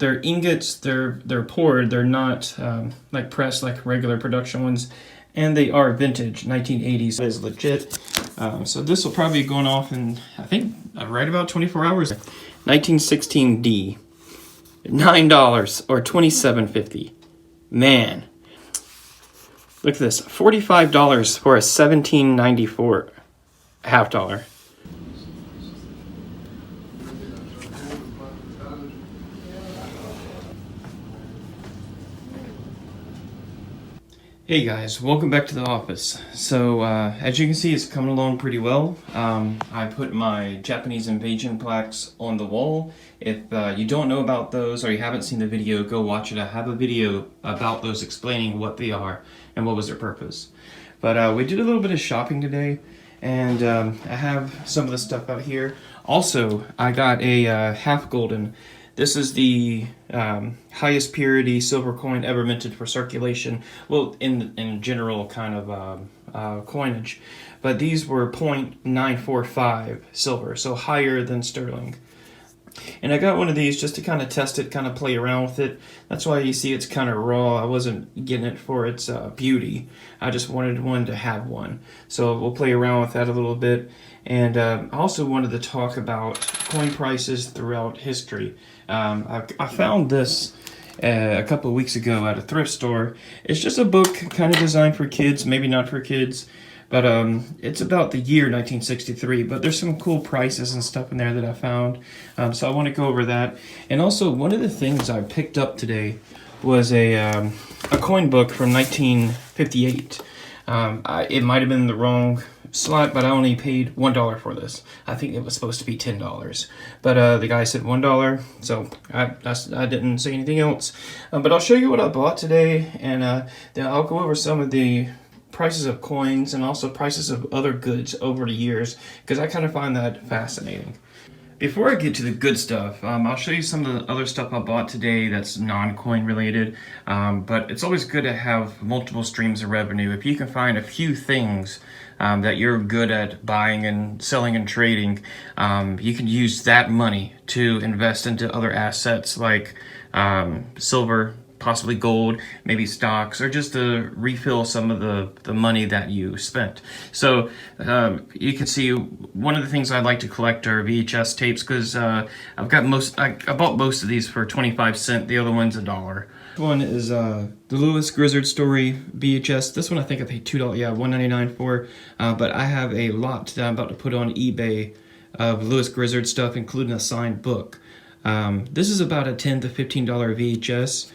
they're ingots, they're poured, they're not like pressed like regular production ones, and they are vintage, 1980s. It is legit. So this will probably be going off in, I think, right about 24 hours. 1916D, $9 or $27.50. Man, look at this, $45 for a 1794 half dollar. Hey guys, welcome back to the office. So as you can see, it's coming along pretty well. I put my Japanese invasion plaques on the wall. If you don't know about those or you haven't seen the video, go watch it. I have a video about those explaining what they are and what was their purpose. But we did a little bit of shopping today, and I have some of the stuff out here. Also, I got a half golden. This is the highest purity silver coin ever minted for circulation. Well, in general kind of coinage. But these were 0.945 silver, so higher than sterling. And I got one of these just to kind of test it, kind of play around with it. That's why you see it's kind of raw. I wasn't getting it for its beauty. I just wanted one to have one. So we'll play around with that a little bit. And I also wanted to talk about coin prices throughout history. I found this a couple of weeks ago at a thrift store. It's just a book kind of designed for kids, maybe not for kids. But it's about the year 1963, but there's some cool prices and stuff in there that I found. So I want to go over that. And also, one of the things I picked up today was a coin book from 1958. It might have been the wrong slot, but I only paid $1 for this. I think it was supposed to be $10. But the guy said $1, so I didn't say anything else. But I'll show you what I bought today, and then I'll go over some of the prices of coins and also prices of other goods over the years, because I kind of find that fascinating. Before I get to the good stuff, I'll show you some of the other stuff I bought today that's non-coin related, but it's always good to have multiple streams of revenue. If you can find a few things that you're good at buying and selling and trading, you can use that money to invest into other assets like silver, possibly gold, maybe stocks, or just to refill some of the money that you spent. So you can see one of the things I like to collect are VHS tapes, because I bought most of these for 25 cents. The other one's $1. This one is the Lewis Grizzard Story VHS. This one I think I paid $2, yeah, $1.99 for. But I have a lot that I'm about to put on eBay of Lewis Grizzard stuff, including a signed book. This is about a $10 to $15 VHS.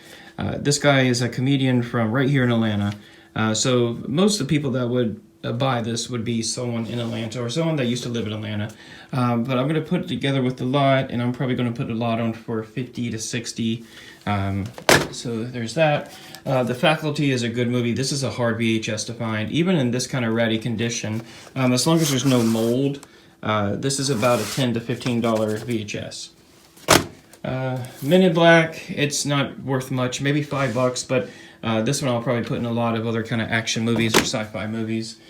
This guy is a comedian from right here in Atlanta. So most of the people that would buy this would be someone in Atlanta or someone that used to live in Atlanta. But I'm going to put it together with the lot, and I'm probably going to put a lot on for 50 to 60. So there's that. The Faculty is a good movie. This is a hard VHS to find, even in this kind of ratty condition. As long as there's no mold, this is about a $10 to $15 VHS. Men in Black, it's not worth much, maybe $5, but this one I'll probably put in a lot of other kind of action movies or sci-fi movies.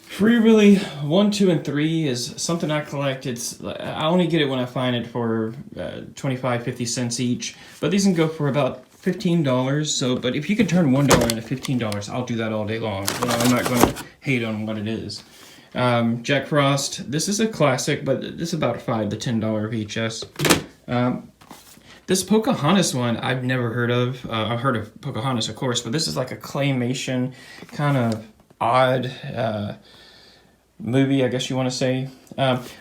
Free Willy 1, 2, and 3 is something I collect. I only get it when I find it for 25, 50 cents each, but these can go for about $15. So, but if you can turn $1 into $15, I'll do that all day long. You know, I'm not going to hate on what it is. Jack Frost, this is a classic, but this is about a $5 to $10 VHS. This Pocahontas one I've never heard of. I've heard of Pocahontas, of course, but this is like a claymation kind of odd movie, I guess you want to say.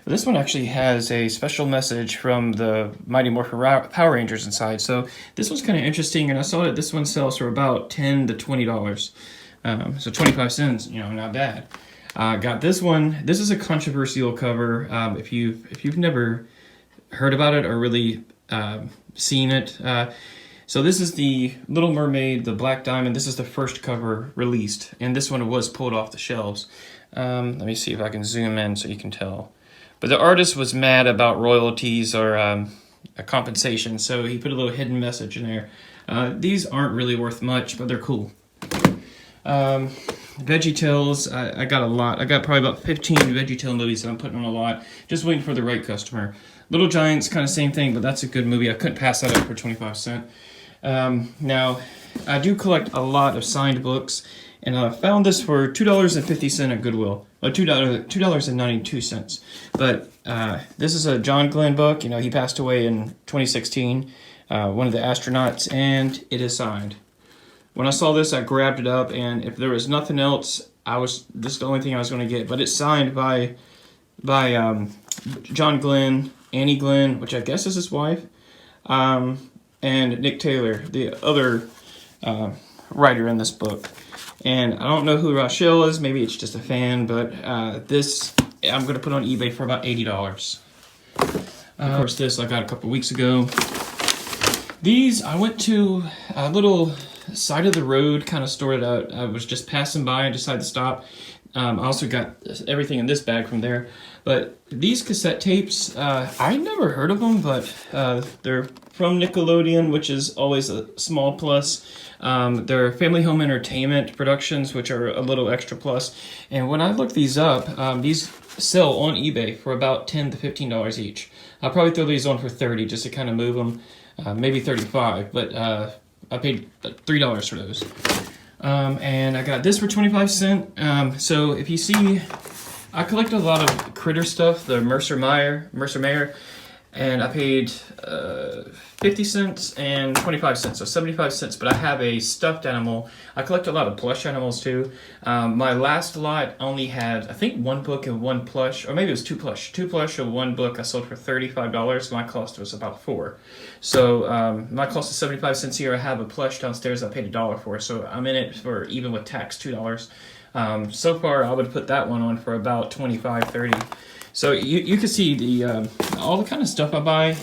This one actually has a special message from the Mighty Morphin Power Rangers inside, so this one's kind of interesting, and I saw that this one sells for about $10 to $20. So 25 cents, you know, not bad. Got this one. This is a controversial cover. If you've never heard about it or really seen it, so this is the Little Mermaid, the Black Diamond. This is the first cover released, and this one was pulled off the shelves. Let me see if I can zoom in so you can tell. But the artist was mad about royalties or a compensation, so he put a little hidden message in there. These aren't really worth much, but they're cool. VeggieTales, I got a lot. I got probably about 15 VeggieTale movies that I'm putting on a lot, just waiting for the right customer. Little Giants, kind of same thing, but that's a good movie. I couldn't pass that up for 25 cents. Now, I do collect a lot of signed books, and I found this for $2.50 at Goodwill. $2.92. But this is a John Glenn book. You know, he passed away in 2016, one of the astronauts, and it is signed. When I saw this, I grabbed it up, and if there was nothing else, this is the only thing I was going to get. But it's signed by John Glenn, Annie Glenn, which I guess is his wife, and Nick Taylor, the other writer in this book. And I don't know who Rochelle is. Maybe it's just a fan, but this I'm going to put on eBay for about $80. Of course, this I got a couple weeks ago. These, I went to a little side of the road kind of store that I was just passing by and decided to stop. I also got everything in this bag from there. But these cassette tapes, I never heard of them, but they're from Nickelodeon, which is always a small plus. They're Family Home Entertainment productions, which are a little extra plus. And when I looked these up, these sell on eBay for about $10 to $15 each. I'll probably throw these on for $30 just to kind of move them, maybe $35, but I paid $3 for those. And I got this for 25 cents. So if you see, I collect a lot of critter stuff, the Mercer Mayer, and I paid 50 cents and 25 cents, so 75 cents. But I have a stuffed animal. I collect a lot of plush animals too. My last lot only had, I think, one book and one plush, or maybe it was two plush. Two plush of one book I sold for $35. My cost was about $4. So my cost is 75 cents here. I have a plush downstairs I paid $1 for, so I'm in it for, even with tax, $2. So far, I would put that one on for about $25, $30. So you can see the all the kind of stuff I buy,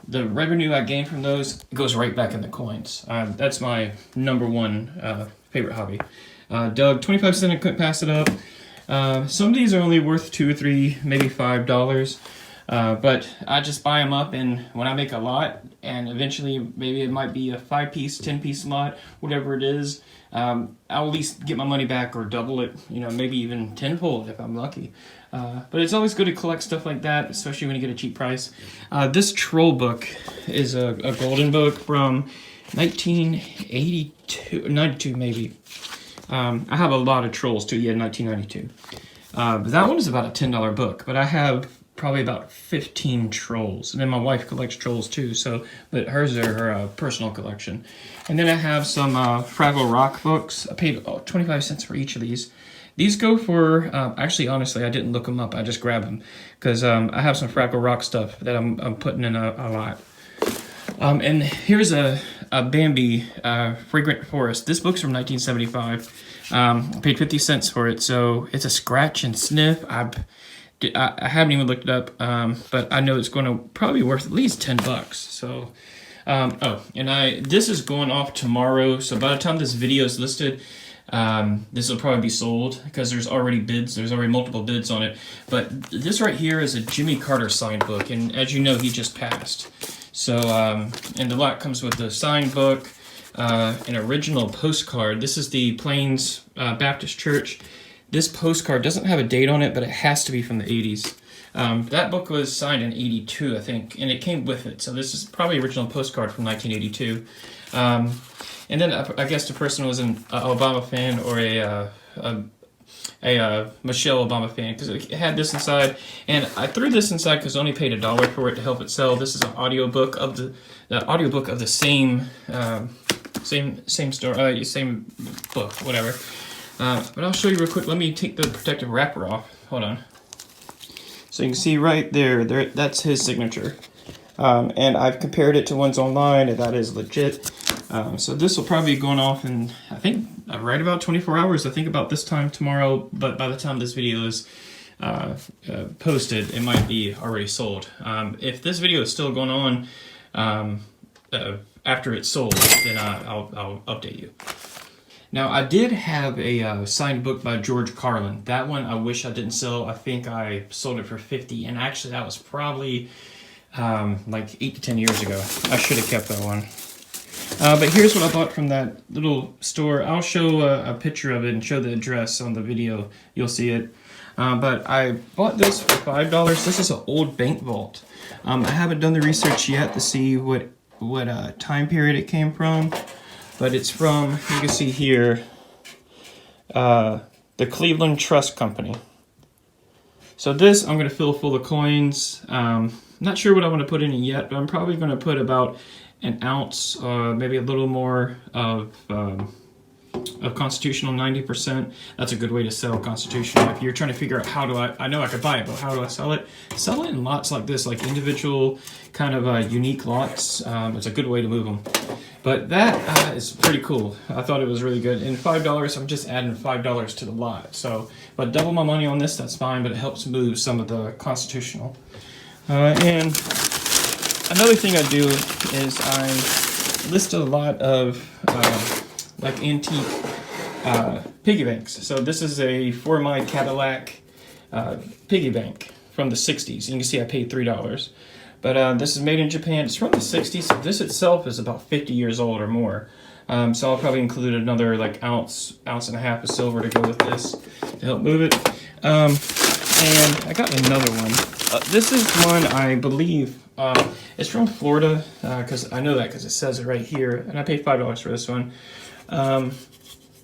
the revenue I gain from those goes right back in the coins. That's my number one favorite hobby. Doug, 25 cents, I couldn't pass it up. Some of these are only worth $2 or $3, maybe $5. But I just buy them up, and when I make a lot, and eventually maybe it might be a 5-piece, 10-piece lot, whatever it is, I'll at least get my money back or double it, you know, maybe even tenfold if I'm lucky. But it's always good to collect stuff like that, especially when you get a cheap price. This troll book is a golden book from 1982, 92 maybe. I have a lot of trolls too, 1992. But that one is about a $10 book, but I have probably about 15 trolls. And then my wife collects trolls too, but hers are her personal collection. And then I have some Fraggle Rock books. I paid 25 cents for each of these. These go for, actually, honestly, I didn't look them up. I just grabbed them because I have some Fraggle Rock stuff that I'm putting in a lot. And here's a Bambi Fragrant Forest. This book's from 1975. I paid 50 cents for it, so it's a scratch and sniff. I haven't even looked it up, but I know it's going to probably be worth at least $10. So, this is going off tomorrow. So by the time this video is listed, this will probably be sold because there's already bids. There's already multiple bids on it. But this right here is a Jimmy Carter signed book, and as you know, he just passed. So, and the lot comes with the signed book, an original postcard. This is the Plains Baptist Church. This postcard doesn't have a date on it, but it has to be from the 80s. That book was signed in 82, I think, and it came with it. So this is probably original postcard from 1982. And then I guess the person was an Obama fan or a Michelle Obama fan because it had this inside. And I threw this inside because I only paid $1 for it to help it sell. This is an audiobook of the audiobook of the same story, same book, whatever. But I'll show you real quick. Let me take the protective wrapper off. Hold on. So you can see right there, that's his signature. And I've compared it to ones online, and that is legit. So this will probably be going off in, I think, right about 24 hours. I think about this time tomorrow, but by the time this video is posted, it might be already sold. If this video is still going on after it's sold, then I'll update you. Now, I did have a signed book by George Carlin. That one I wish I didn't sell. I think I sold it for $50, and actually that was probably like 8 to 10 years ago. I should have kept that one. But here's what I bought from that little store. I'll show a picture of it and show the address on the video. You'll see it. But I bought this for $5. This is an old bank vault. I haven't done the research yet to see what time period it came from, but it's from, you can see here, the Cleveland Trust Company. So this I'm going to fill full of coins. Not sure what I want to put in it yet, but I'm probably going to put about an ounce, maybe a little more of Constitutional 90%. That's a good way to sell Constitutional. If you're trying to figure out how do I know I could buy it, but how do I sell it? Sell it in lots like this, like individual kind of unique lots. It's a good way to move them. But that is pretty cool. I thought it was really good. And $5, I'm just adding $5 to the lot. So, but double my money on this, that's fine, but it helps move some of the Constitutional. And another thing I do is I list a lot of like antique piggy banks. So this is a For My Cadillac piggy bank from the 60s. You can see I paid $3. But this is made in Japan. It's from the 60s. So this itself is about 50 years old or more. So I'll probably include another like ounce and a half of silver to go with this to help move it. And I got another one. This is one I believe it's from Florida, because I know that because it says it right here, and I paid $5 for this one.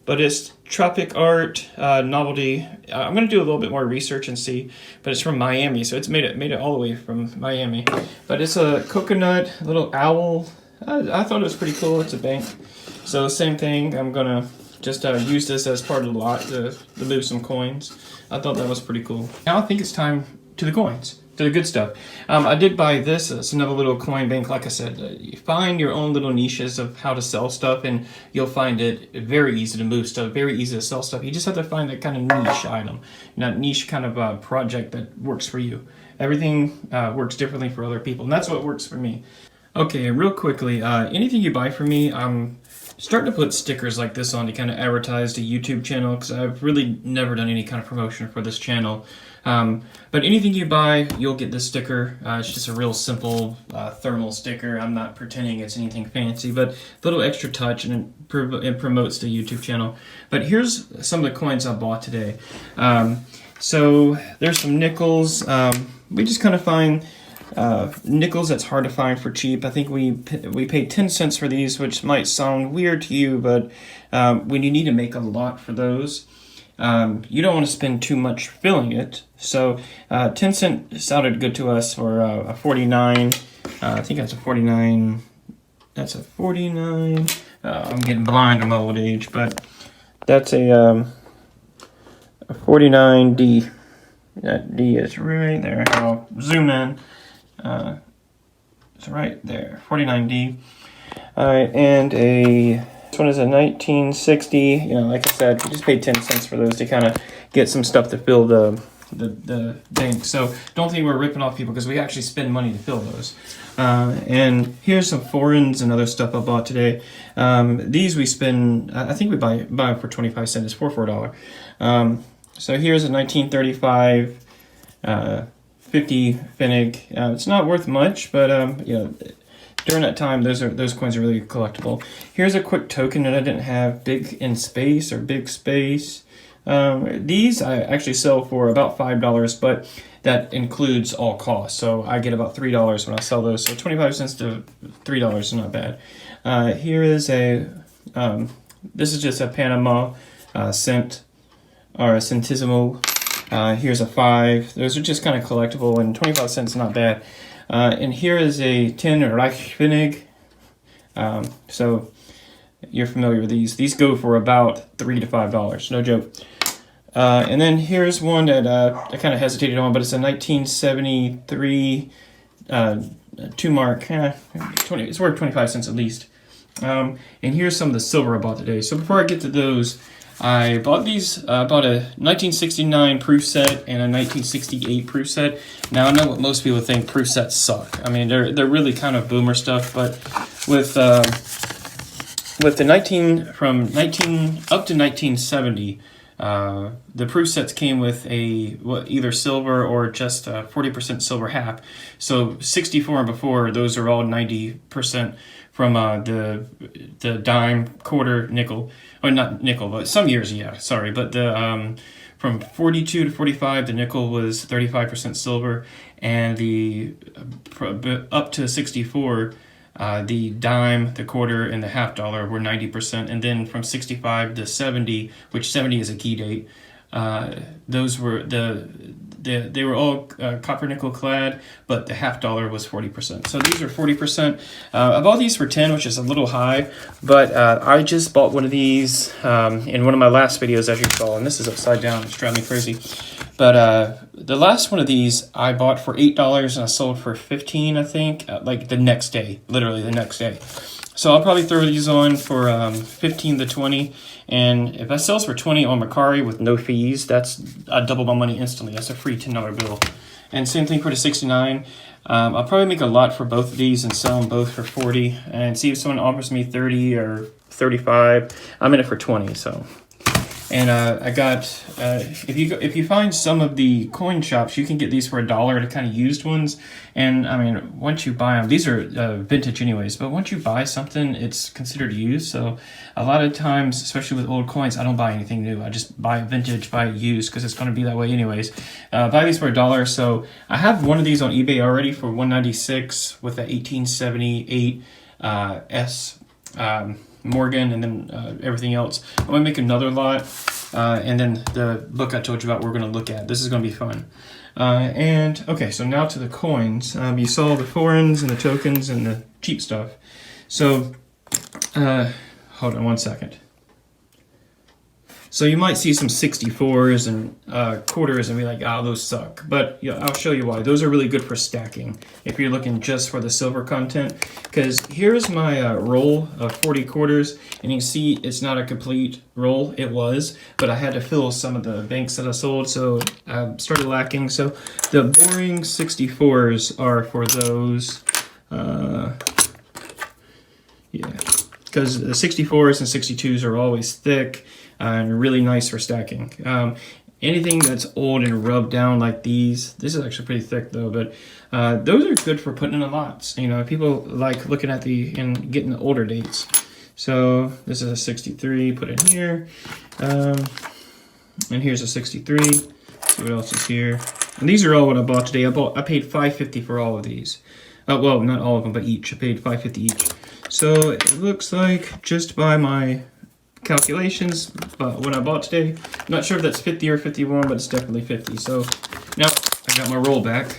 But it's Tropic Art Novelty. I'm gonna do a little bit more research and see, but it's from Miami, so it's made it all the way from Miami. But it's a coconut little owl. I thought it was pretty cool. It's a bank, so same thing. I'm gonna just use this as part of the lot to move some coins. I thought that was pretty cool. Now I think it's time to the coins. To the good stuff. I did buy this. It's another little coin bank. Like I said, you find your own little niches of how to sell stuff, and you'll find it very easy to move stuff, very easy to sell stuff. You just have to find that kind of niche item, that niche kind of project that works for you. Everything works differently for other people, and that's what works for me. Okay, real quickly, anything you buy from me, I'm starting to put stickers like this on to kind of advertise the YouTube channel, because I've really never done any kind of promotion for this channel. But anything you buy, you'll get this sticker. It's just a real simple thermal sticker. I'm not pretending it's anything fancy, but a little extra touch, and it promotes the YouTube channel. But here's some of the coins I bought today. So there's some nickels. We just kind of find nickels that's hard to find for cheap. I think we paid 10 cents for these, which might sound weird to you, but when you need to make a lot for those, you don't want to spend too much filling it. So 10 cents sounded good to us for a 49. I think that's a 49. That's a 49. I'm getting blind on my old age, but that's a 49D. That D is right there. I'll zoom in. It's right there. 49D. Alright, and this one is a 1960. You know, like I said, we just paid 10 cents for those to kind of get some stuff to fill the bank. So don't think we're ripping off people, because we actually spend money to fill those. And here's some foreigns and other stuff I bought today. These we spend, I think we buy them for 25 cents. It's for $4. So here's a 1935 50 Pfennig. It's not worth much, but you know, during that time, those coins are really collectible. Here's a quick token that I didn't have, big in space or big space. These I actually sell for about $5, but that includes all costs. So I get about $3 when I sell those. So 25 cents to $3 is not bad. Here is this is just a Panama cent, or a centesimo. Here's a 5. Those are just kind of collectible, and 25 cents is not bad. And here is a 10 Reichspfennig. So you're familiar with these. These go for about $3 to $5, no joke. And then here's one that I kind of hesitated on, but it's a 1973 2 mark. 20. It's worth 25 cents at least. And here's some of the silver I bought today. So before I get to those, I bought these. I bought a 1969 proof set and a 1968 proof set. Now I know what most people think, proof sets suck. I mean, they're really kind of boomer stuff. But with the up to 1970, the proof sets came with either silver or just 40% silver half. So 64 and before, those are all 90% from the dime, quarter, nickel. Or not nickel, but some years, yeah, sorry. But from 42 to 45, the nickel was 35% silver, and the up to 64, the dime, the quarter, and the half dollar were 90%, and then from 65 to 70, which 70 is a key date, those were they were all copper nickel clad, but the half dollar was 40%. So these are 40%. I bought these for 10, which is a little high, but I just bought one of these in one of my last videos, as you saw, and this is upside down. It's driving me crazy. But the last one of these I bought for $8 and I sold for 15, I think, like the next day, literally the next day. So I'll probably throw these on for 15 to 20, and if that sells for 20 on Mercari with no fees, I double my money instantly. That's a free $10 bill. And same thing for the 69. I'll probably make a lot for both of these and sell them both for 40, and see if someone offers me 30 or 35. I'm in it for 20, so. And I got, if you find some of the coin shops, you can get these for $1, the kind of used ones. And I mean, once you buy them, these are vintage anyways, but once you buy something, it's considered used. So a lot of times, especially with old coins, I don't buy anything new. I just buy vintage, buy used, because it's going to be that way anyways. Buy these for $1. So I have one of these on eBay already for $196 with the 1878 S. Morgan, and then everything else. I'm going to make another lot, and then the book I told you about we're going to look at. This is going to be fun. And okay, so now to the coins. You saw the foreigns and the tokens and the cheap stuff. So hold on one second. So you might see some 64s and quarters and be like, oh, those suck. But yeah, I'll show you why. Those are really good for stacking if you're looking just for the silver content. Because here's my roll of 40 quarters, and you can see it's not a complete roll. It was, but I had to fill some of the banks that I sold, so I started lacking. So the boring 64s are for those, yeah, because the 64s and 62s are always thick and really nice for stacking. Anything that's old and rubbed down like these, this is actually pretty thick though, but those are good for putting in the lots. You know, people like looking at and getting the older dates. So this is a 63, put it in here. And here's a 63. See what else is here. And these are all what I bought today. I paid $5.50 for all of these. Well, not all of them, but each. I paid $5.50 each. So it looks like, just by my calculations, but what I bought today, I'm not sure if that's 50 or 51, but it's definitely 50. So now I got my roll back.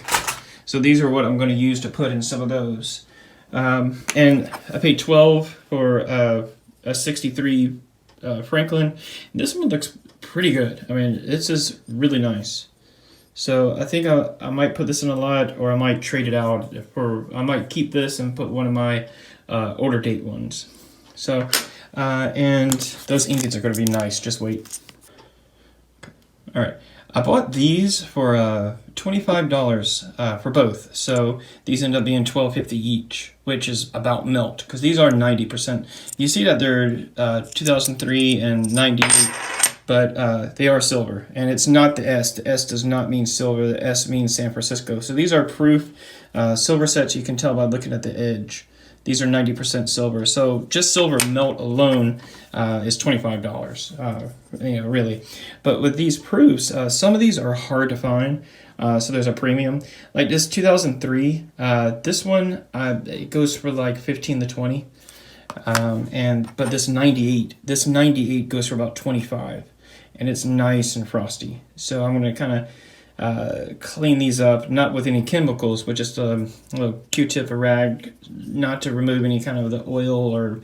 So these are what I'm going to use to put in some of those. And I paid 12 for a 63 Franklin. This one looks pretty good. I mean, this is really nice. So I think I might put this in a lot, or I might trade it out I might keep this and put one of my older date ones. So and those ingots are going to be nice. Just wait. All right, I bought these for $25 for both. So these end up being $12.50 each, which is about melt, because these are 90%. You see that they're 2003 and 98, but they are silver, and it's not the S. The S does not mean silver. The S means San Francisco. So these are proof silver sets. You can tell by looking at the edge. These are 90% silver. So just silver melt alone is $25, you know, really. But with these proofs, some of these are hard to find. So there's a premium. Like this 2003, this one, it goes for like 15 to 20. But this 98 goes for about 25. And it's nice and frosty. So I'm going to kind of clean these up, not with any chemicals, but just a little Q-tip, a rag, not to remove any kind of the oil or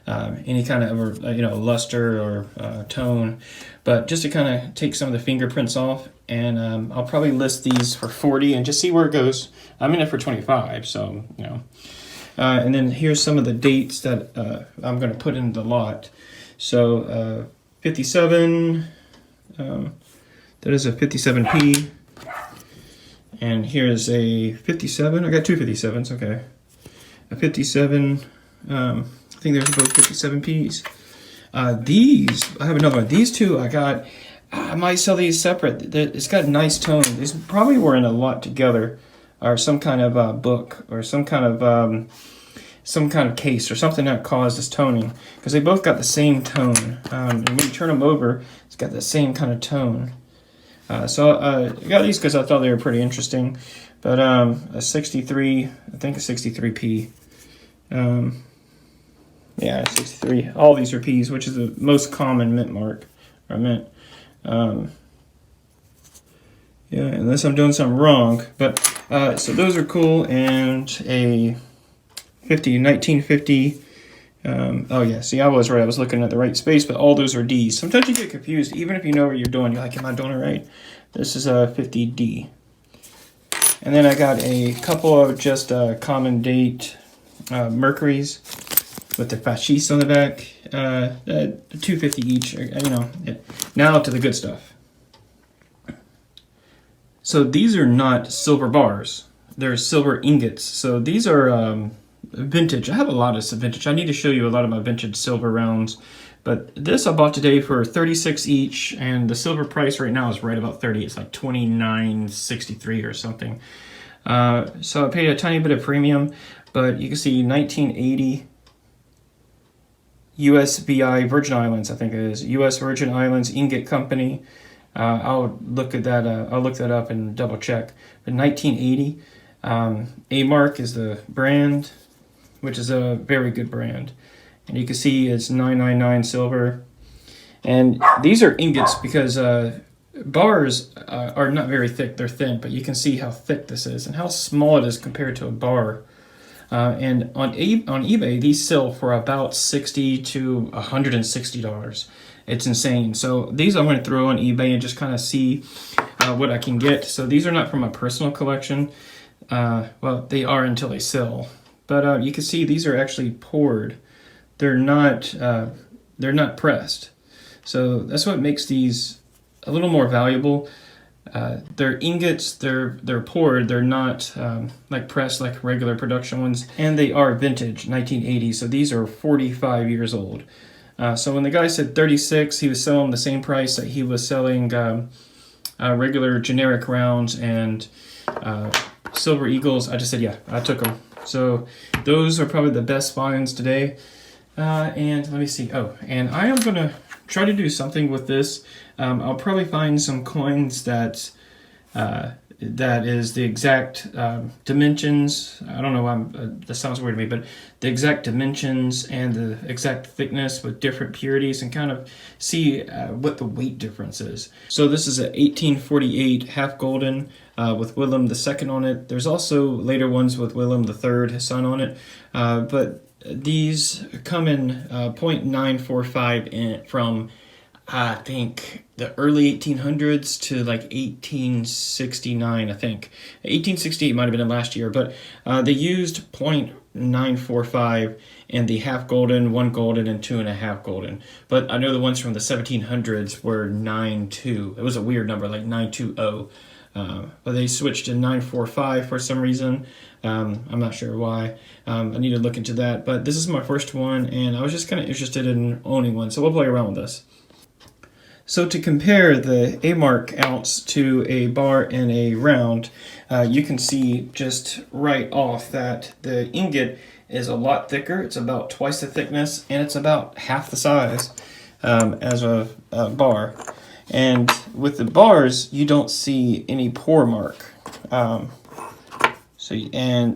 any kind of luster or tone, but just to kind of take some of the fingerprints off. And I'll probably list these for 40 and just see where it goes. I'm in it for 25, so you know. And then here's some of the dates that I'm going to put in the lot. So 57, that is a 57p. And here's a 57. I got two 57s, okay. A 57, I think there's both 57p's. These, I have another one. These two I might sell these separate. It's got a nice tone. These probably were in a lot together, or some kind of book, or some kind of case, or something that caused this toning, because they both got the same tone. And when you turn them over, it's got the same kind of tone. I got these because I thought they were pretty interesting. But a 63, I think a 63p. Yeah, 63. All these are P's, which is the most common mint mark, or mint. Yeah, unless I'm doing something wrong. But so those are cool, and a 1950. Oh yeah, see, I was right. I was looking at the right space, but all those are D's. Sometimes you get confused, even if you know what you're doing. You're like, am I doing it right? This is a 50D. And then I got a couple of just common date Mercuries with the fasciste on the back. 250 each. You know. Now to the good stuff. So these are not silver bars. They're silver ingots. So these are vintage. I have a lot of vintage. I need to show you a lot of my vintage silver rounds. But this I bought today for 36 each, and the silver price right now is right about 30. It's like 29.63 or something. So I paid a tiny bit of premium, but you can see 1980 USVI Virgin Islands, I think it is. US Virgin Islands Ingot Company. I'll look at that. I'll look that up and double check. But 1980, A-Mark is the brand, which is a very good brand. And you can see it's 999 silver. And these are ingots because bars are not very thick. They're thin, but you can see how thick this is and how small it is compared to a bar. And on eBay, these sell for about $60 to $160. It's insane. So these I'm going to throw on eBay and just kind of see what I can get. So these are not from my personal collection. Well, they are until they sell. But you can see these are actually poured. They're not pressed. So that's what makes these a little more valuable. They're ingots, they're poured, they're not like pressed like regular production ones, and they are vintage, 1980, so these are 45 years old. So when the guy said 36, he was selling the same price that he was selling regular generic rounds and silver eagles. I just said, yeah, I took them. So those are probably the best finds today. And let me see. Oh, and I am going to try to do something with this. I'll probably find some coins that is the exact dimensions. I don't know why that sounds weird to me, but the exact dimensions and the exact thickness with different purities and kind of see what the weight difference is. So this is a 1848 half golden with Willem II on it. There's also later ones with Willem III, his son, on it. But these come in 0.945 from I think the early 1800s to like 1869, I think. 1868 might have been in last year, but they used 0.945 in the half golden, 1 golden, and 2.5 golden. But I know the ones from the 1700s were 9.2. It was a weird number, like 920. But they switched to 945 for some reason. I'm not sure why. I need to look into that. But this is my first one, and I was just kind of interested in owning one, so we'll play around with this. So to compare the A-Mark ounce to a bar and a round, you can see just right off that the ingot is a lot thicker. It's about twice the thickness, and it's about half the size as a bar. And with the bars, you don't see any pour mark. And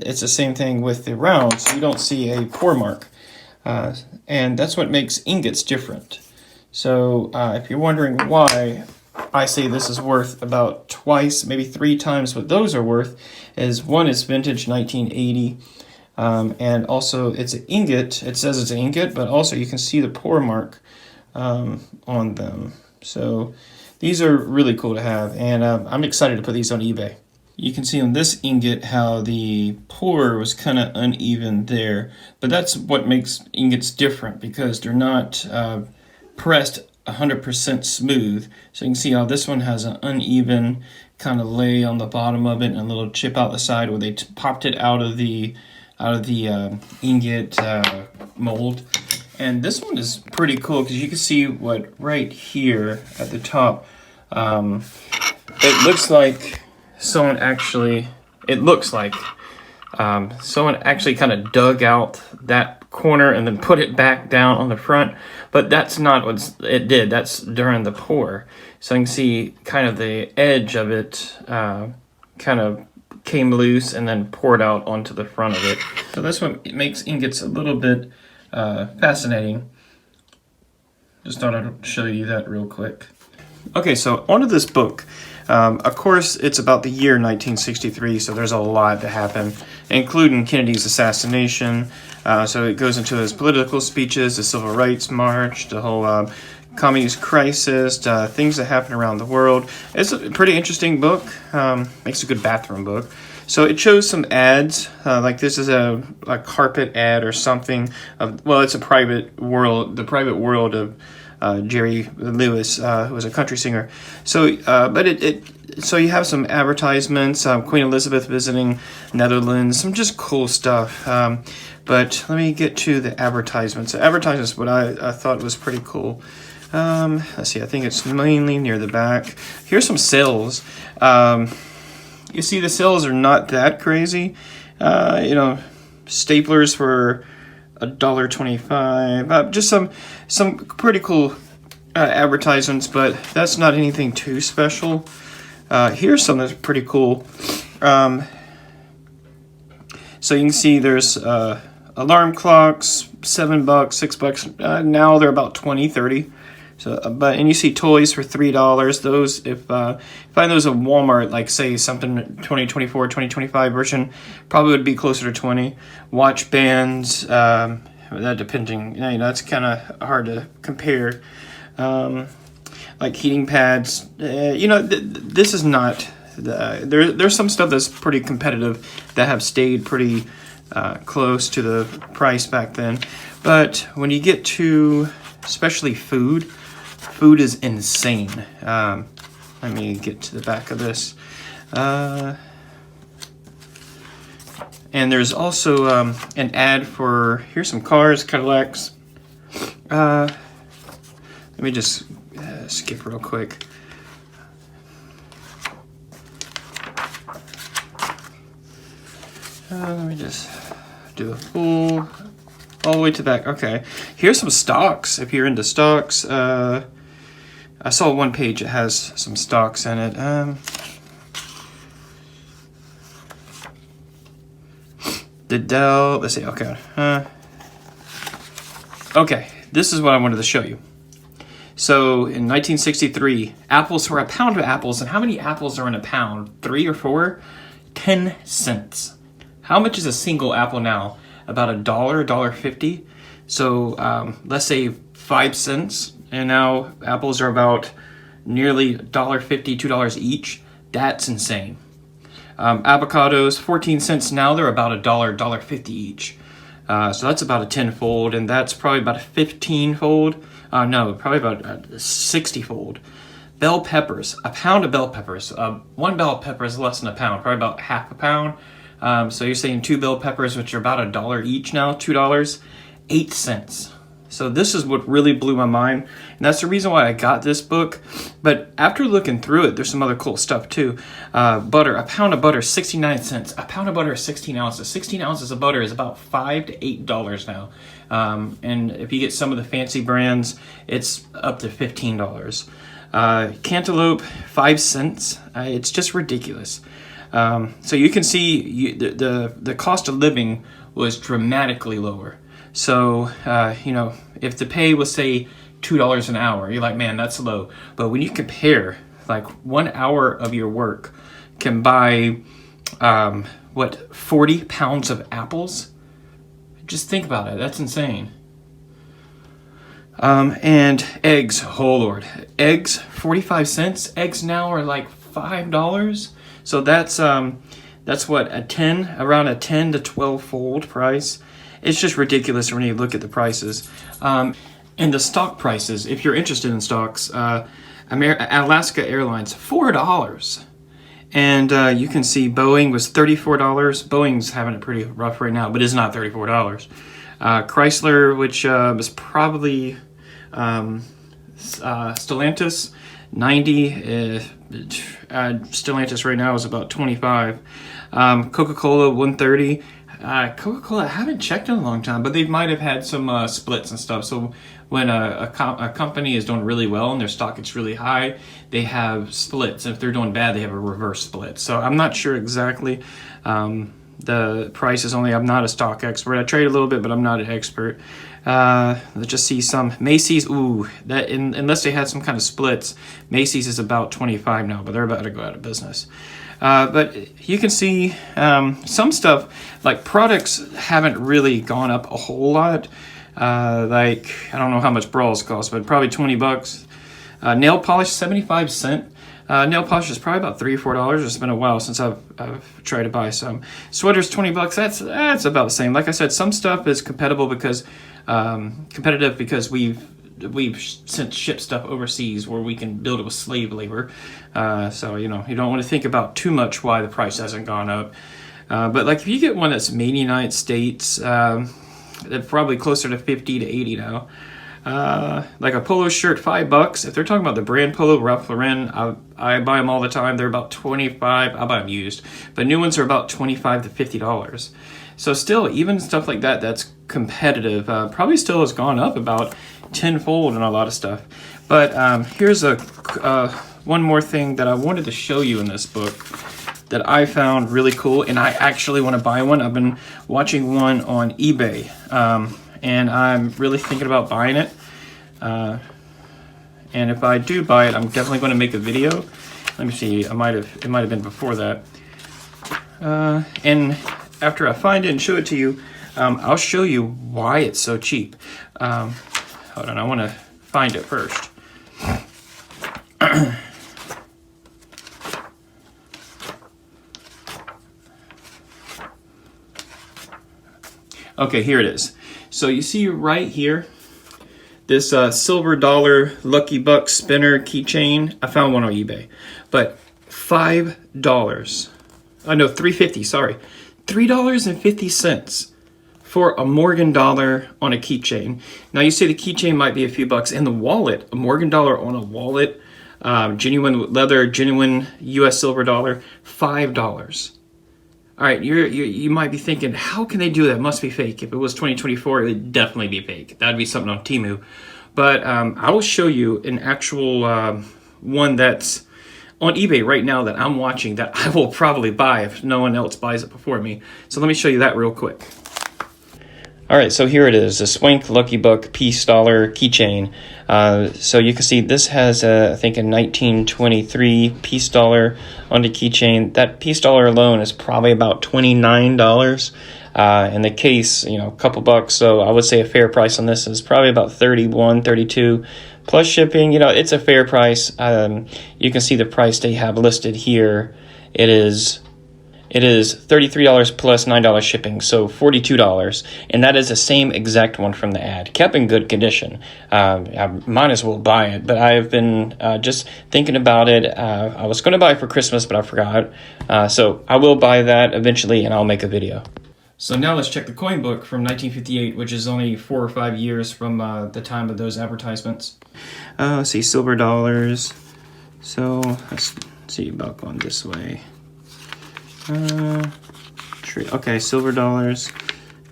it's the same thing with the rounds. You don't see a pour mark. And that's what makes ingots different. So if you're wondering why I say this is worth about twice, maybe 3 times what those are worth, is one is vintage 1980, and also it's an ingot. It says it's an ingot, but also you can see the pour mark on them. So these are really cool to have, and I'm excited to put these on eBay. You can see on this ingot how the pour was kind of uneven there, but that's what makes ingots different because they're not pressed 100% smooth. So you can see how this one has an uneven kind of lay on the bottom of it and a little chip out the side where they popped it out of the ingot mold. And this one is pretty cool because you can see what right here at the top, it looks like someone actually, it looks like Someone actually kind of dug out that corner and then put it back down on the front, but that's not what it did. That's during the pour. So you can see kind of the edge of it kind of came loose and then poured out onto the front of it. So that's what makes ingots a little bit fascinating. Just thought I'd show you that real quick. Okay, so onto this book. Of course, it's about the year 1963, so there's a lot that happened, including Kennedy's assassination. So it goes into his political speeches, the Civil Rights March, the whole communist crisis, things that happen around the world. It's a pretty interesting book. Makes a good bathroom book. So it shows some ads, like this is a carpet ad or something. Well, it's a private world, the private world of Jerry Lewis, who was a country singer. So, so you have some advertisements, Queen Elizabeth visiting Netherlands, some just cool stuff. But let me get to the advertisements. The advertisements, what I thought was pretty cool. Let's see, I think it's mainly near the back. Here's some sales. You see, the sales are not that crazy. You know, staplers for $1.25. Just some pretty cool advertisements, but that's not anything too special. Here's something that's pretty cool. So you can see there's alarm clocks, $7, $6. Now they're about 20, 30. So, and you see toys for $3. Those, if find those at Walmart, like say something 2024, 2025 version, probably would be closer to 20. Watch bands, that depending, you know, it's kind of hard to compare. Like heating pads, you know, this is not. There's some stuff that's pretty competitive that have stayed pretty close to the price back then, but when you get to especially food is insane. Let me get to the back of this. And there's also an ad for, here's some cars, Cadillacs. Let me just skip real quick. Let me just do a full, all the way to the back. Okay, here's some stocks. If you're into stocks, I saw one page that has some stocks in it. The Dell, let's see, okay. Okay, this is what I wanted to show you. So in 1963, apples for a pound of apples, and how many apples are in a pound? 3 or 4? 10 cents. How much is a single apple now? About $1, $1.50. So let's say 5 cents, and now apples are about nearly $1.50, $2 each. That's insane. Avocados, 14 cents now. They're about $1, $1.50 each. So that's about a 10-fold, and that's probably about a 15-fold. No, probably about a 60-fold. Bell peppers, a pound of bell peppers. 1 bell pepper is less than a pound, probably about half a pound. So you're saying 2 bell peppers, which are about $1 each now, $2, 8 cents. So this is what really blew my mind, and that's the reason why I got this book. But after looking through it, there's some other cool stuff too. Butter, a pound of butter, 69 cents. A pound of butter is 16 ounces. 16 ounces of butter is about $5 to $8 now. And if you get some of the fancy brands, it's up to $15. Cantaloupe, 5 cents. It's just ridiculous. So you can see the cost of living was dramatically lower. So, you know, if the pay was, say, $2 an hour, you're like, man, that's low. But when you compare, like, 1 hour of your work can buy, 40 pounds of apples? Just think about it. That's insane. And eggs, oh Lord. Eggs, 45 cents. Eggs now are like $5. So that's what, around a 10 to 12-fold price. It's just ridiculous when you look at the prices. And the stock prices, if you're interested in stocks, Alaska Airlines, $4. And you can see Boeing was $34. Boeing's having it pretty rough right now, but it's not $34. Chrysler, which is probably Stellantis, $90. Stellantis right now is about $25. Coca-Cola $130. Coca-Cola, I haven't checked in a long time, but they might have had some splits and stuff. So when a company is doing really well and their stock gets really high, they have splits. If they're doing bad, they have a reverse split. So I'm not sure exactly the price is only. I'm not a stock expert. I trade a little bit, but I'm not an expert. Let's just see some Macy's. Ooh, unless they had some kind of splits, Macy's is about 25 now, but they're about to go out of business. But you can see some stuff, like products haven't really gone up a whole lot. Like, I don't know how much bras cost, but probably $20. Nail polish, 75 cents. Nail polish is probably about $3 or $4. It's been a while since I've tried to buy some. Sweaters, $20. That's about the same. Like I said, some stuff is competitive because we've sent ship stuff overseas where we can build it with slave labor. So you don't want to think about too much why the price hasn't gone up. But like if you get one that's made in the United States, they're probably closer to 50 to 80 now. Like a polo shirt, $5. If they're talking about the brand Polo, Ralph Lauren, I buy them all the time. They're about 25. I buy them used, but new ones are about $25 to $50. So still, even stuff like that, that's competitive. Probably still has gone up about tenfold in a lot of stuff. But here's one more thing that I wanted to show you in this book that I found really cool, and I actually want to buy one. I've been watching one on eBay, and I'm really thinking about buying it. And if I do buy it, I'm definitely going to make a video. Let me see. It might have been before that. And after I find it and show it to you, I'll show you why it's so cheap. Hold on, I want to find it first. Okay, here it is. So you see right here, this silver dollar Lucky Buck spinner keychain. I found one on eBay, but $5. I know, $3.50. Sorry, $3.50 for a Morgan dollar on a keychain. Now you say the keychain might be a few bucks, and the wallet, a Morgan dollar on a wallet, genuine leather, genuine U.S. silver dollar, $5. All right, you might be thinking, how can they do that? It must be fake. If it was 2024, it would definitely be fake. That'd be something on Temu. But I will show you an actual one that's on eBay right now that I'm watching that I will probably buy if no one else buys it before me. So let me show you that real quick. All right, so here it is, a Swank Lucky Buck piece dollar keychain. So you can see this has, I think, a 1923 piece dollar on the keychain. That piece dollar alone is probably about $29. In the case, a couple bucks. So I would say a fair price on this is probably about $31, $32 plus shipping. It's a fair price. You can see the price they have listed here. It is $33 plus $9 shipping, so $42, and that is the same exact one from the ad, kept in good condition. I might as well buy it, but I've been just thinking about it. I was going to buy it for Christmas, but I forgot. So I will buy that eventually, and I'll make a video. So now let's check the coin book from 1958, which is only 4 or 5 years from the time of those advertisements. Let's see, silver dollars. So let's see about going this way. Okay, silver dollars.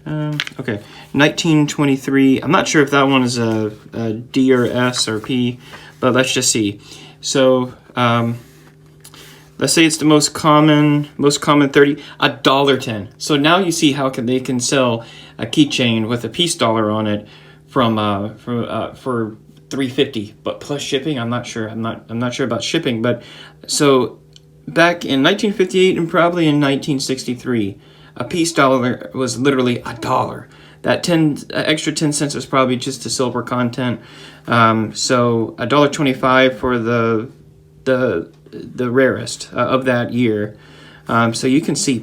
Okay, 1923. I'm not sure if that one is a D or S or P, but let's just see. So let's say it's the most common 30, $1.10. So now you see how they can sell a keychain with a piece dollar on it for $3.50, but plus shipping. I'm not sure. I'm not sure about shipping, but so. Back in 1958 and probably in 1963, a piece dollar was literally $1. That extra 10 cents was probably just the silver content. So $1.25 for the rarest of that year. So you can see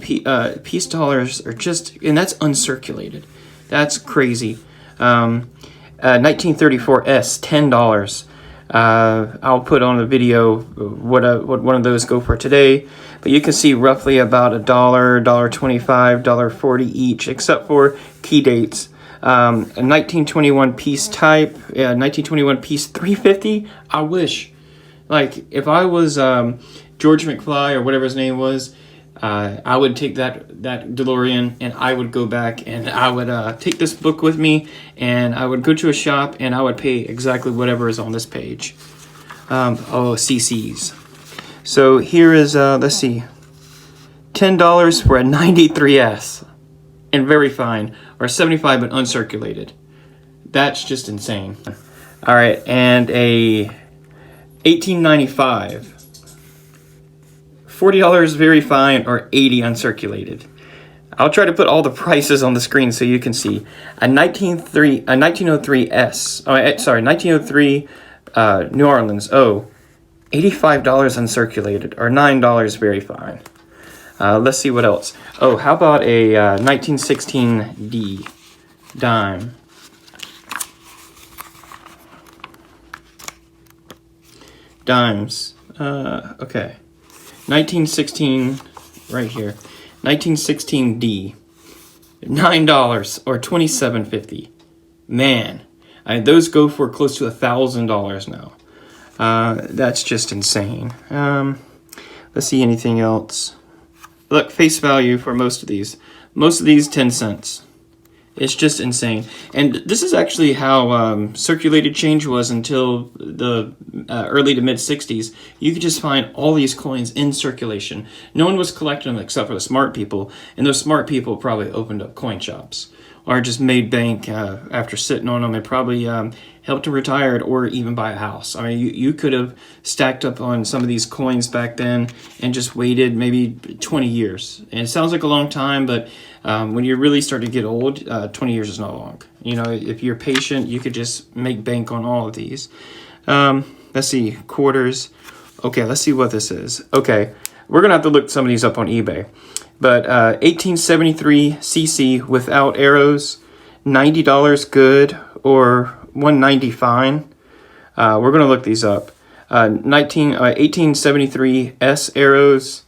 piece dollars are just, and that's uncirculated. That's crazy. 1934 S, $10. I'll put on a video what one of those go for today, but you can see roughly about $1, $1.25, $1.40 each, except for key dates. A 1921 piece type, 1921 piece $3.50. I wish Like, if I was George McFly or whatever his name was, I would take that DeLorean and I would go back and I would take this book with me and I would go to a shop and I would pay exactly whatever is on this page. CCs. So here is, let's see, $10 for a 93S and very fine, or 75 but uncirculated. That's just insane. All right, and a 1895. $40 very fine or 80 uncirculated. I'll try to put all the prices on the screen so you can see. A 1903 New Orleans. Oh, $85 uncirculated or $9 very fine. Let's see what else. Oh, how about a 1916 D dime? Dimes. Okay. 1916, right here. 1916 D. $9 or $27.50. Man, those go for close to $1,000 now. That's just insane. Let's see anything else. Look, face value for most of these. Most of these 10 cents. It's just insane. And this is actually how circulated change was until the early to mid 60s. You could just find all these coins in circulation. No one was collecting them except for the smart people. And those smart people probably opened up coin shops or just made bank after sitting on them and probably helped to retire or even buy a house. I mean, you could have stacked up on some of these coins back then and just waited maybe 20 years. And it sounds like a long time, but when you really start to get old, 20 years is not long. You know, if you're patient, you could just make bank on all of these. Let's see, quarters. Okay, let's see what this is. Okay, we're going to have to look some of these up on eBay. But 1873 CC without arrows, $90 good or $190 fine. We're going to look these up. 1873 S arrows,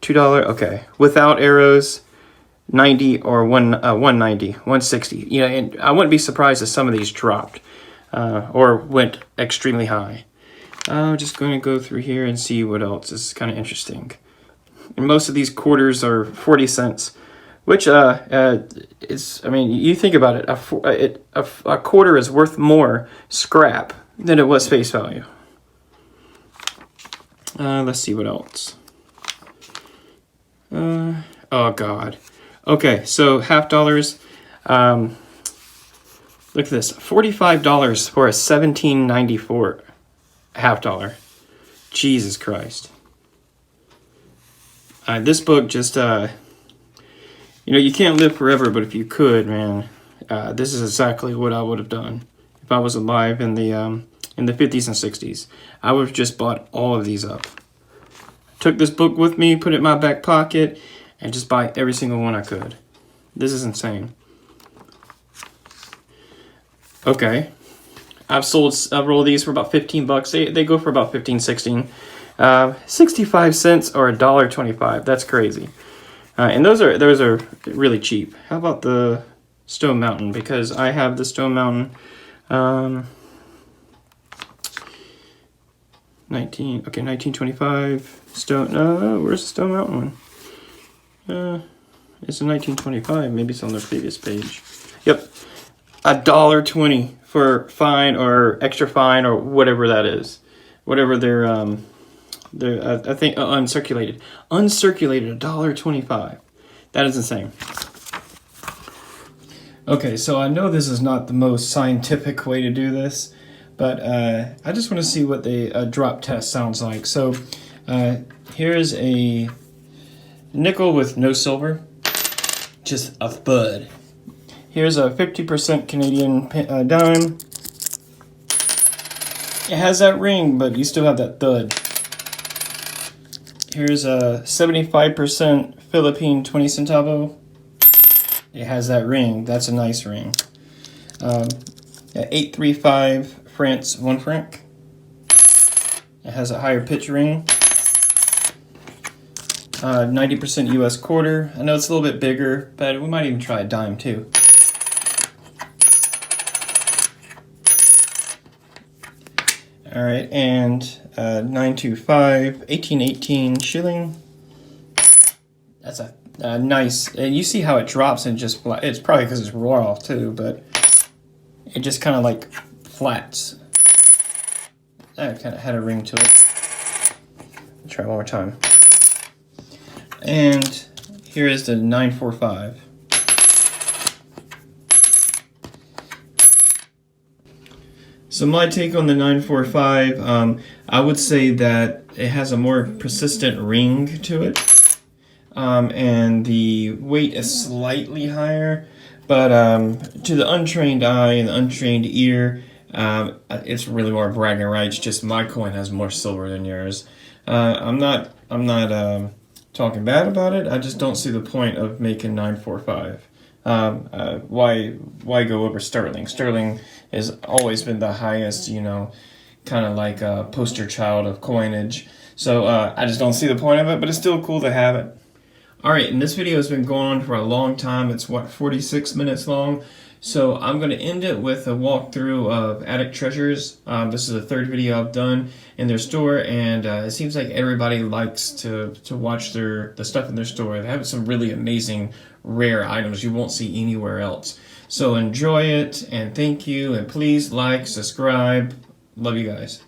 $2. Okay, without arrows, 90 or 190, 160. You know, and I wouldn't be surprised if some of these dropped or went extremely high. I'm just going to go through here and see what else is kind of interesting. And most of these quarters are 40 cents, which is, I mean, you think about it, a quarter is worth more scrap than it was face value. Let's see what else. Oh, God. Okay, so $50. Look at this, $45 for a 1794 $50. Jesus Christ. This book just, you know, you can't live forever, but if you could, man, this is exactly what I would have done if I was alive in the 50s and 60s. I would have just bought all of these up. Took this book with me, put it in my back pocket, and just buy every single one I could. This is insane. Okay. I've sold several of these for about 15 bucks. They go for about 15, 16. 65 cents or $1.25. That's crazy. And those are really cheap. How about the Stone Mountain? Because I have the Stone Mountain. 1925 Stone. Where's the Stone Mountain one? It's a 1925. Maybe it's on the previous page. Yep, $1.20 for fine or extra fine or whatever that is. Whatever they're I think uncirculated. Uncirculated, $1.25. That is insane. Okay, so I know this is not the most scientific way to do this, but I just want to see what the drop test sounds like. So here's a nickel with no silver, just a thud. Here's a 50% Canadian dime. It has that ring, but you still have that thud. Here's a 75% Philippine 20 centavo. It has that ring. That's a nice ring. 835 France 1 franc. It has a higher pitch ring. 90% US quarter. I know it's a little bit bigger, but we might even try a dime too. All right, and 925, 1818 shilling. That's a nice, and you see how it drops and just, it's probably because it's raw too, but it just kind of like flats. That kind of had a ring to it. Let's try one more time. And here is the 945. So my take on the 945, I would say that it has a more persistent ring to it. And the weight is slightly higher, but to the untrained eye and the untrained ear, it's really more bragging rights. Just my coin has more silver than yours. I'm not talking bad about it. I just don't see the point of making 945. Why go over sterling? Sterling has always been the highest, you know, kind of like a poster child of coinage. So I just don't see the point of it, but it's still cool to have it. Alright, and this video has been going on for a long time. It's what, 46 minutes long? So I'm going to end it with a walkthrough of Attic Treasures. This is the third video I've done in their store, and it seems like everybody likes to watch the stuff in their store. They have some really amazing, rare items you won't see anywhere else. So enjoy it, and thank you, and please like, subscribe. Love you guys.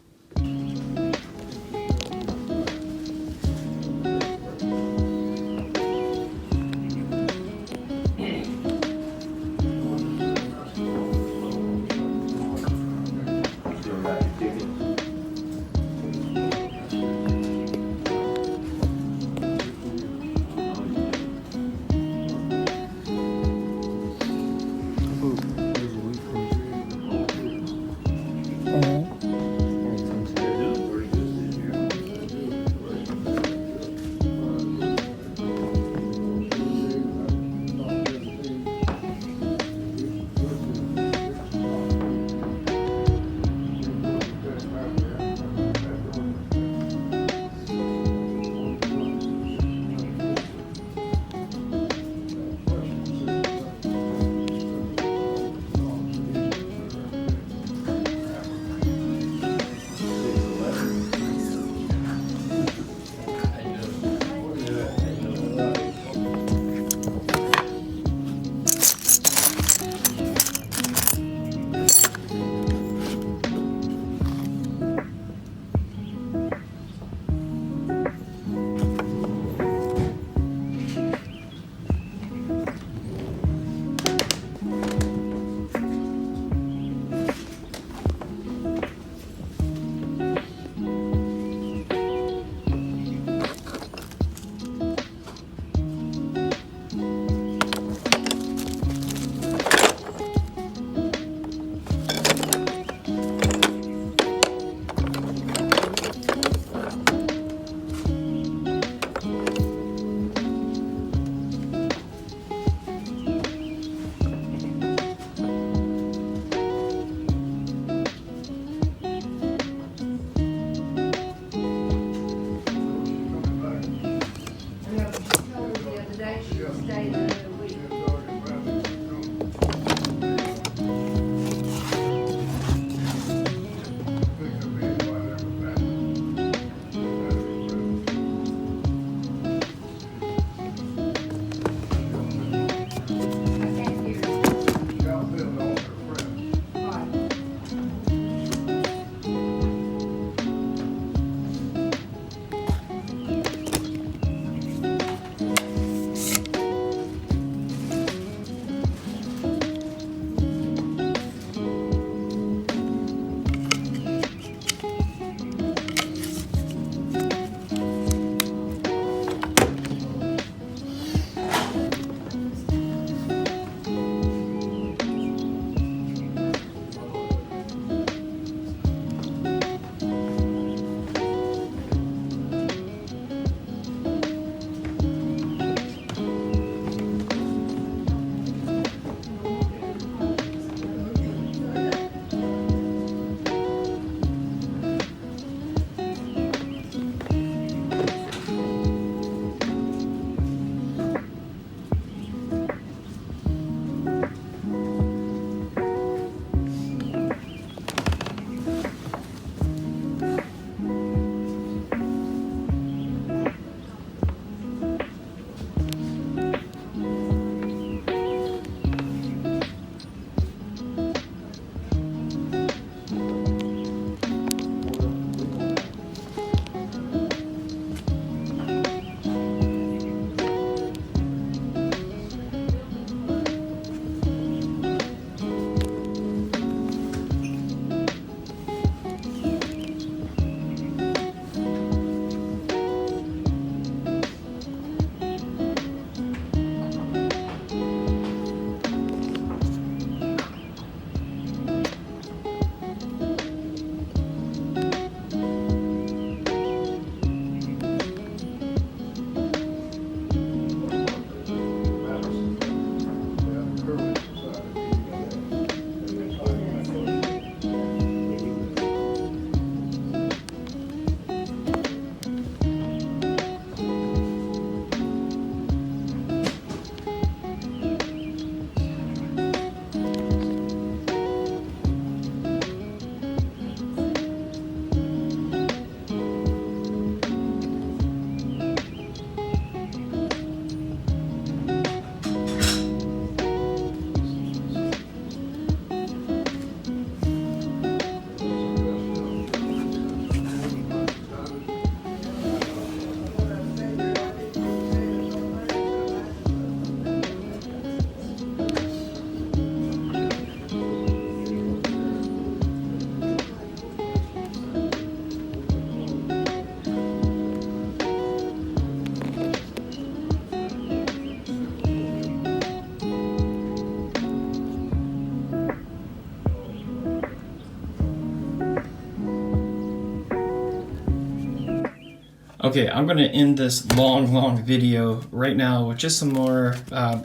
Okay, I'm going to end this long video right now with just some more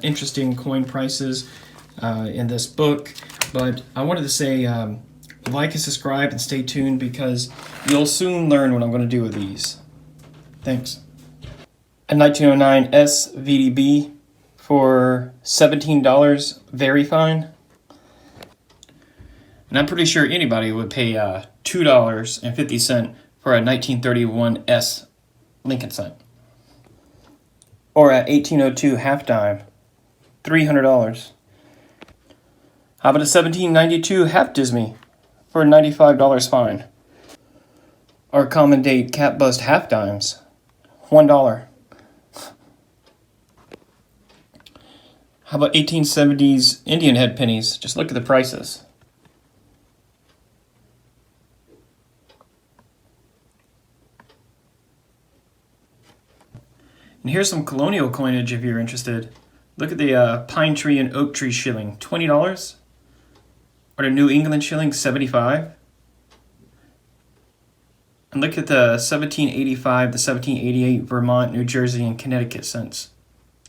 interesting coin prices in this book. But I wanted to say like and subscribe and stay tuned because you'll soon learn what I'm going to do with these. Thanks. A 1909 SVDB for $17, very fine. And I'm pretty sure anybody would pay $2.50 for a 1931 S Lincoln cent. Or a 1802 half dime, $300. How about a 1792 half Disney for $95 fine? Or common date cap bust half dimes, $1. How about 1870s Indian head pennies? Just look at the prices. And here's some colonial coinage if you're interested. Look at the pine tree and oak tree shilling, $20. Or the New England shilling, $75. And look at the 1785, the 1788 Vermont, New Jersey, and Connecticut cents.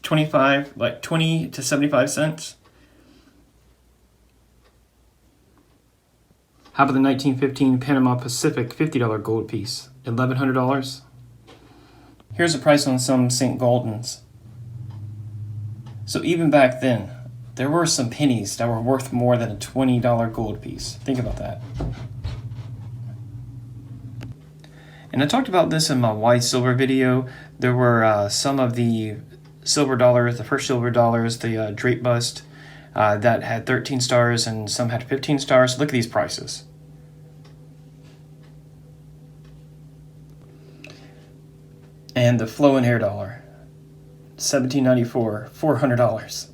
25, like 20 to 75 cents. How about the 1915 Panama Pacific $50 gold piece, $1,100? Here's the price on some St. Gaudens. So even back then, there were some pennies that were worth more than a $20 gold piece. Think about that. And I talked about this in my white silver video. There were some of the silver dollars, the first silver dollars, the drape bust, that had 13 stars and some had 15 stars. Look at these prices. And the flow and hair dollar, $17.94, $400.